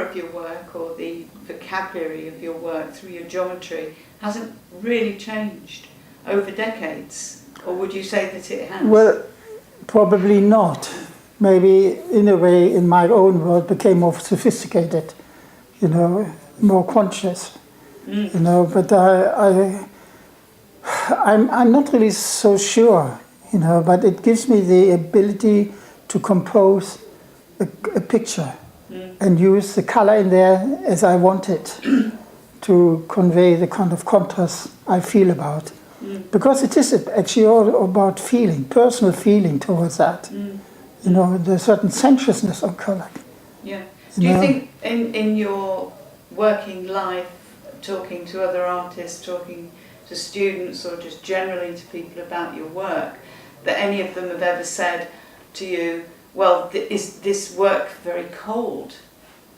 of your work or the vocabulary of your work through your geometry hasn't really changed over decades? Or would you say that it has? Well, probably not. Maybe in a way in my own world became more sophisticated, you know, more conscious, you know, but I'm not really so sure, you know, but it gives me the ability to compose a picture and use the color in there as I want it to convey the kind of contrast I feel about. Because it is actually all about feeling, personal feeling towards that. You know, there's a certain sensuousness of color. Yeah. Do you think in your working life, talking to other artists, talking to students, or just generally to people about your work, that any of them have ever said to you, well, is this work very cold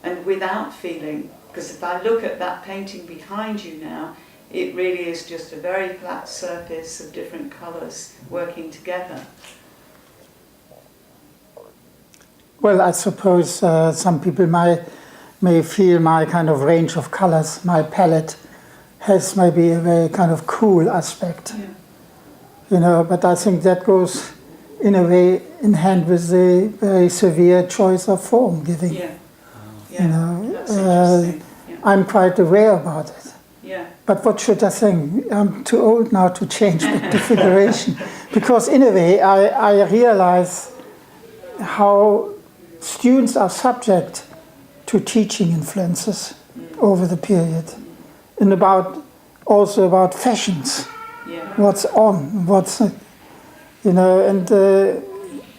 and without feeling? Because if I look at that painting behind you now, it really is just a very flat surface of different colours working together. Well, I suppose some people may feel my kind of range of colours, my palette, has maybe a very kind of cool aspect. Yeah. You know, but I think that goes in a way in hand with the very severe choice of form giving. Yeah. You know, I'm quite aware about it. Yeah. But what should I think? I'm too old now to change the configuration. Because in a way, I realize how students are subject to teaching influences over the period. And also about fashions. Yeah. What's on, you know, and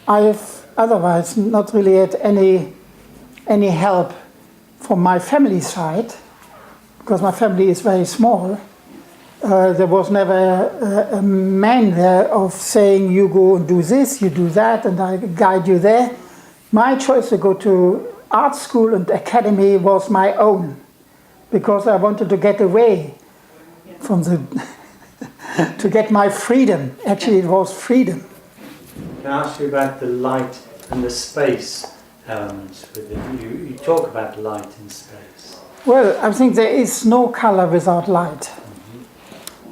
I have otherwise not really had any help from my family side, because my family is very small. There was never a man there of saying, you go and do this, you do that, and I guide you there. My choice to go to art school and academy was my own, because I wanted to get away from to get my freedom. Actually, it was freedom. Can I ask you about the light and the space elements with it? You talk about light and space. Well, I think there is no color without light.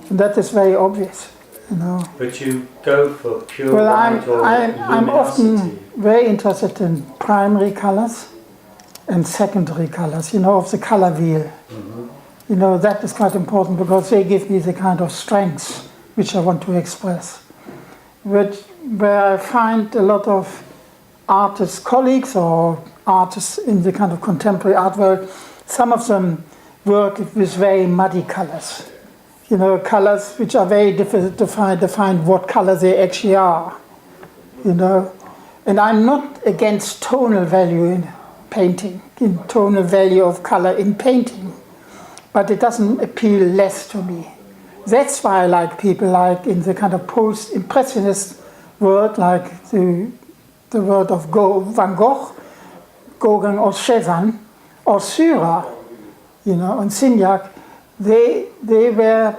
And that is very obvious, you know. But you go for pure well, light or I'm often luminosity. very interested in primary colors and secondary colors, you know, of the color wheel. You know, that is quite important because they give me the kind of strengths which I want to express. Where I find a lot of artists, colleagues or artists in the kind of contemporary art world, some of them work with very muddy colors. You know, colors which are very difficult to define what color they actually are. You know, and I'm not against tonal value in painting, in tonal value of color in painting. But it doesn't appeal less to me. That's why I like people like in the kind of post-impressionist world, like the world of Van Gogh, Gauguin or Cézanne, or Seurat, you know, and Signac. They were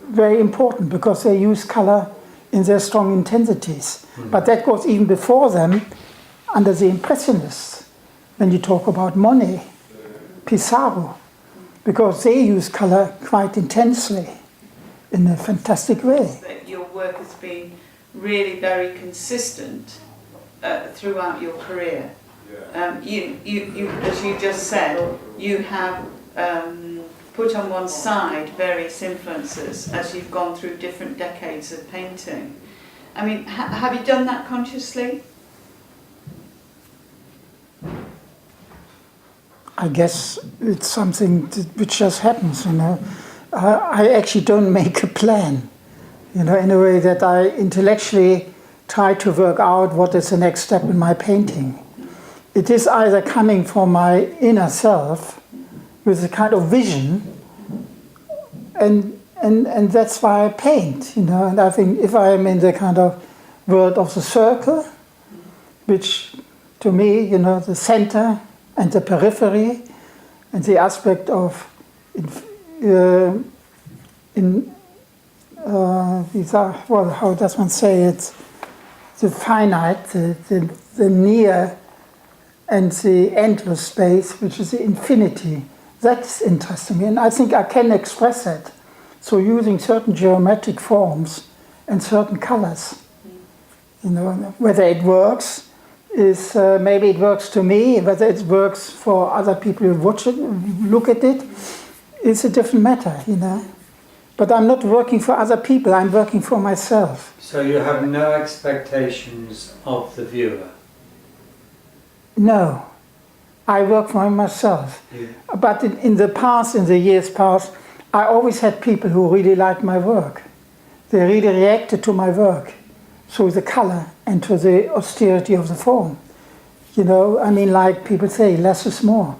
very important because they use color in their strong intensities. But that goes even before them, under the Impressionists, when you talk about Monet, Pissarro, because they use color quite intensely in a fantastic way. Your work has been really very consistent throughout your career. You, as you just said, you have put on one side various influences as you've gone through different decades of painting. I mean, have you done that consciously? I guess it's something which just happens, you know. I actually don't make a plan, you know, in a way that I intellectually try to work out what is the next step in my painting. It is either coming from my inner self with a kind of vision, and that's why I paint, you know. And I think if I am in the kind of world of the circle, which to me, you know, the center and the periphery, and the aspect of well, how does one say it? The finite, the near and the endless space, which is the infinity. That's interesting, and I think I can express that. So using certain geometric forms and certain colors, you know, whether it works is maybe it works to me, whether it works for other people who watch it, look at it, is a different matter, you know. But I'm not working for other people, I'm working for myself. So you have no expectations of the viewer? No, I work for myself. Yeah. But in the past, in the years past, I always had people who really liked my work. They really reacted to my work through the color and to the austerity of the form. You know, I mean, like people say, less is more.